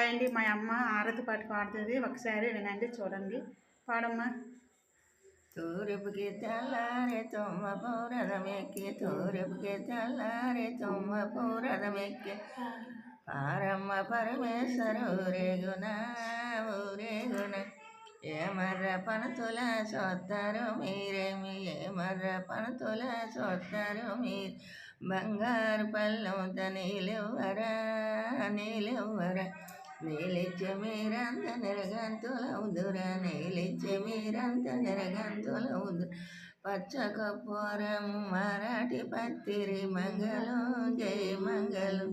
అండి మా అమ్మ ఆరతి పాట పాడుతుంది, ఒకసారి వినండి, చూడండి. పాడమ్మా. తూర్పుకి తెల్లారే తుమ్మ పూరదమెక్కి, తూర్పుకి తెల్లారే తుమ్మ పూరదమెక్కి, పారమ్మ పరమేశ్వర ఊరేగున ఊరేగున. ఏమర్ర పనతుల చూస్తారు మీరేమి, ఏమర్ర పనతుల చూస్తారు మీరు, బంగారు పళ్ళంత నీళ్ళెవ్వరా నీళ్ళెవ్వరా. నీలిచ్చే మీరంత నిరగంతులవుదురా, నీలిచ్చే మీరంత నిరగంతులవుదురు. పచ్చ కర్పూరం మరాఠీ పత్తిరి మంగళం జై మంగళం.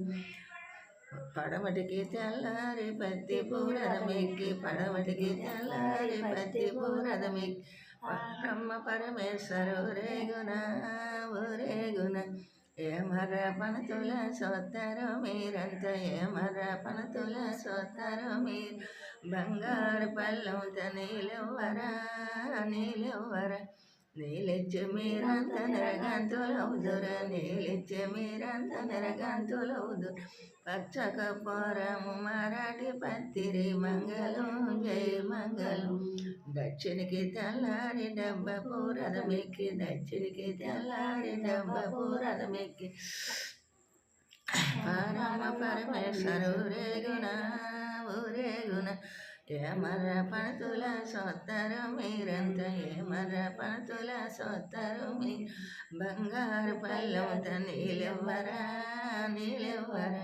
పడమటికి తెల్లారి పత్తి పూరదమెక్కి, పడమటికి తెల్లారి పత్తి పూరదమెక్కి, పారమ్మ పరమేశ్వర ఊరేగున ఊరేగున. ఏమర్ర పనతుల చూస్తారు మీరంతా, ఏమర్ర పనతుల చూస్తారు మీరు, బంగారు పళ్ళంత నీళ్ళెవ్వరా నీళ్ళెవ్వరా. నీలిచ్చే మీరంత నిరగంతులవుదురా, నీలిచ్చే మీరంత నిరగంతులవుదురు. పచ్చ కర్పూరము మరాఠీ పత్తిరి మంగళం జై మంగళం. దక్షిణకి తెల్లారి డబ్బ పూరదమెక్కి, దక్షిణకి తెల్లారి డబ్బ పూరదమెక్కి, పారమ్మ పరమేశ్వర ఊరేగున ఊరేగున. ఏమర్ర పనతుల చూస్తారు మీరంతా, ఏమర్ర పనతుల చూస్తారు మీరు, బంగారు పళ్ళంత నీళ్ళెవ్వరా నీళ్ళెవ్వరా.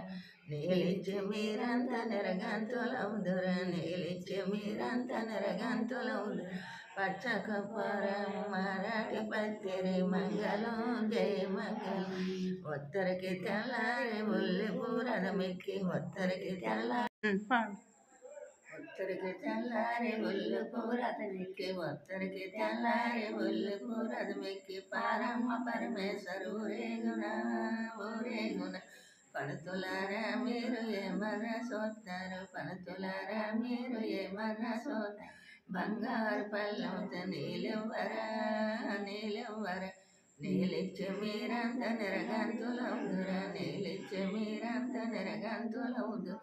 నీలిచ్చే మీరంత నిరగంతులవుదురా, నీలిచ్చే మీరంత నిరగంతులవుదురు. పచ్చ కర్పూరం మరాఠీ పత్తిరి మంగళం జై మంగళం. ఉత్తరకి తెల్లారి ఉల్లి పూరదమెక్కి, ఉత్తరకి తెల్లారి ఉత్తరకి తెల్లారి ఉల్లి పూరదమెక్కి, ఉత్తరకి తెల్లారి ఉల్లి పూరదమెక్కి, పారమ్మ పరమేశ్వర ఊరేగున ఊరేగున. పనతులారా మీరు ఏమర్ర చూస్తారు, పనతులారా మీరు ఏమర్ర చూస్తారు, బంగారు పళ్ళంత నీళ్ళెవ్వరా నీళ్ళెవ్వరా. నీలిచ్చే మీరంత నిరగంతులవుదురా, నీలిచ్చే మీరంత నిరగంతులవుదు.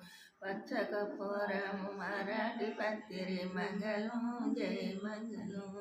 పచ్చ కర్పూరం మరాఠీ పత్తిరి మంగళం జై మంగళం.